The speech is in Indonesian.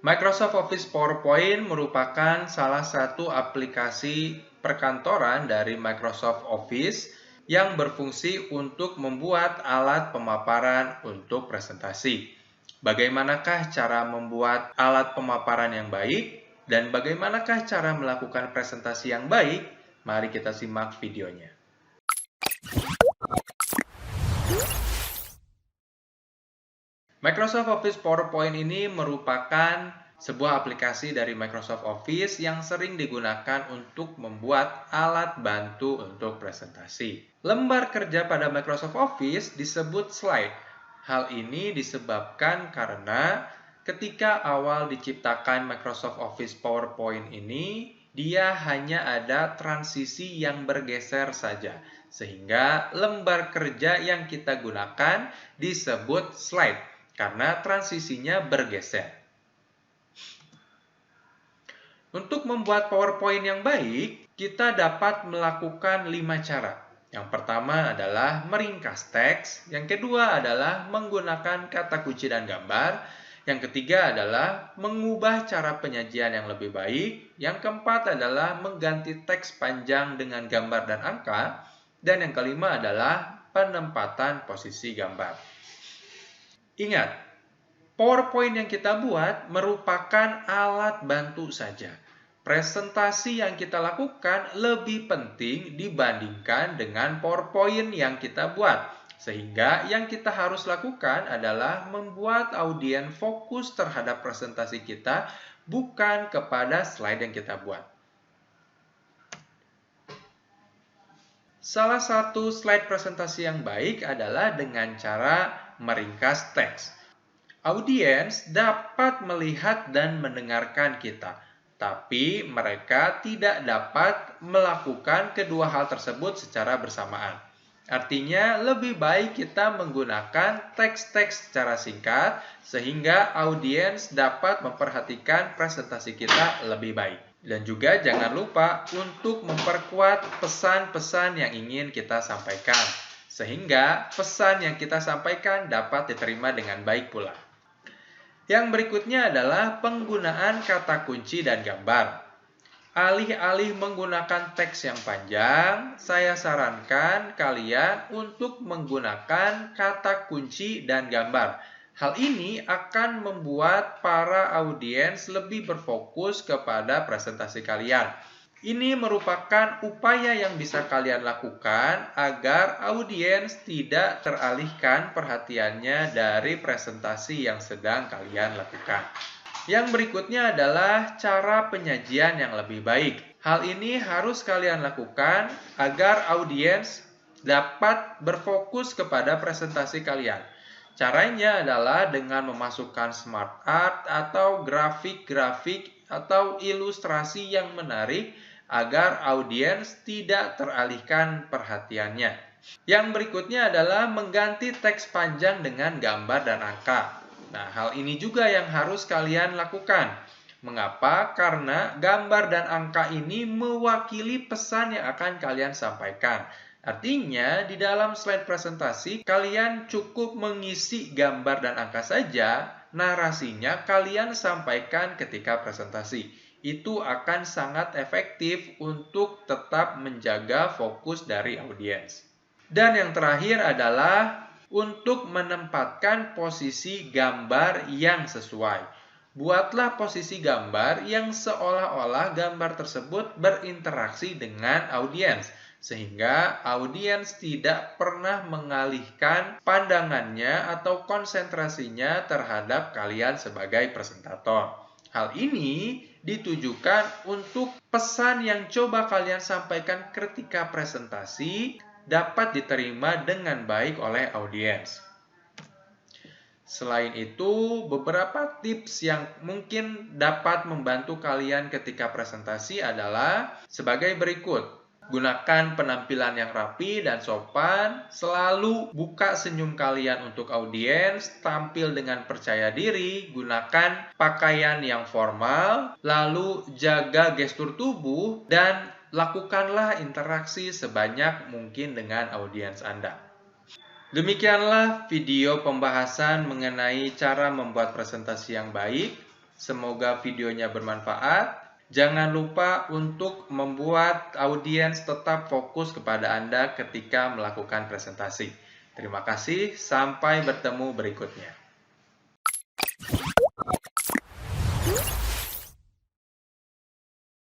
Microsoft Office PowerPoint merupakan salah satu aplikasi perkantoran dari Microsoft Office yang berfungsi untuk membuat alat pemaparan untuk presentasi. Bagaimanakah cara membuat alat pemaparan yang baik dan bagaimanakah cara melakukan presentasi yang baik? Mari kita simak videonya. Microsoft Office PowerPoint ini merupakan sebuah aplikasi dari Microsoft Office yang sering digunakan untuk membuat alat bantu untuk presentasi. Lembar kerja pada Microsoft Office disebut slide. Hal ini disebabkan karena ketika awal diciptakan Microsoft Office PowerPoint ini, dia hanya ada transisi yang bergeser saja. Sehingga lembar kerja yang kita gunakan disebut slide karena transisinya bergeser. Untuk membuat PowerPoint yang baik, kita dapat melakukan 5 cara. Yang pertama adalah meringkas teks, yang kedua adalah menggunakan kata kunci dan gambar, yang ketiga adalah mengubah cara penyajian yang lebih baik, yang keempat adalah mengganti teks panjang dengan gambar dan angka, dan yang kelima adalah penempatan posisi gambar. Ingat, PowerPoint yang kita buat merupakan alat bantu saja. Presentasi yang kita lakukan lebih penting dibandingkan dengan PowerPoint yang kita buat. Sehingga yang kita harus lakukan adalah membuat audiens fokus terhadap presentasi kita, bukan kepada slide yang kita buat. Salah satu slide presentasi yang baik adalah dengan cara meringkas teks. Audiens dapat melihat dan mendengarkan kita, tapi mereka tidak dapat melakukan kedua hal tersebut secara bersamaan. Artinya, lebih baik kita menggunakan teks-teks secara singkat, sehingga audiens dapat memperhatikan presentasi kita lebih baik. Dan juga jangan lupa untuk memperkuat pesan-pesan yang ingin kita sampaikan, sehingga pesan yang kita sampaikan dapat diterima dengan baik pula. Yang berikutnya adalah penggunaan kata kunci dan gambar. Alih-alih menggunakan teks yang panjang, saya sarankan kalian untuk menggunakan kata kunci dan gambar. Hal ini akan membuat para audiens lebih berfokus kepada presentasi kalian. Ini merupakan upaya yang bisa kalian lakukan agar audiens tidak teralihkan perhatiannya dari presentasi yang sedang kalian lakukan. Yang berikutnya adalah cara penyajian yang lebih baik. Hal ini harus kalian lakukan agar audiens dapat berfokus kepada presentasi kalian. Caranya adalah dengan memasukkan smart art atau grafik-grafik atau ilustrasi yang menarik agar audiens tidak teralihkan perhatiannya. Yang berikutnya adalah mengganti teks panjang dengan gambar dan angka. Nah, hal ini juga yang harus kalian lakukan. Mengapa? Karena gambar dan angka ini mewakili pesan yang akan kalian sampaikan. Artinya, di dalam slide presentasi, kalian cukup mengisi gambar dan angka saja, narasinya kalian sampaikan ketika presentasi. Itu akan sangat efektif untuk tetap menjaga fokus dari audiens. Dan yang terakhir adalah untuk menempatkan posisi gambar yang sesuai. Buatlah posisi gambar yang seolah-olah gambar tersebut berinteraksi dengan audiens, sehingga audiens tidak pernah mengalihkan pandangannya atau konsentrasinya terhadap kalian sebagai presentator. Hal ini ditujukan untuk pesan yang coba kalian sampaikan ketika presentasi dapat diterima dengan baik oleh audiens. Selain itu, beberapa tips yang mungkin dapat membantu kalian ketika presentasi adalah sebagai berikut. Gunakan penampilan yang rapi dan sopan, selalu buka senyum kalian untuk audiens, tampil dengan percaya diri, gunakan pakaian yang formal, lalu jaga gestur tubuh, dan lakukanlah interaksi sebanyak mungkin dengan audiens Anda. Demikianlah video pembahasan mengenai cara membuat presentasi yang baik. Semoga videonya bermanfaat. Jangan lupa untuk membuat audiens tetap fokus kepada Anda ketika melakukan presentasi. Terima kasih, sampai bertemu berikutnya.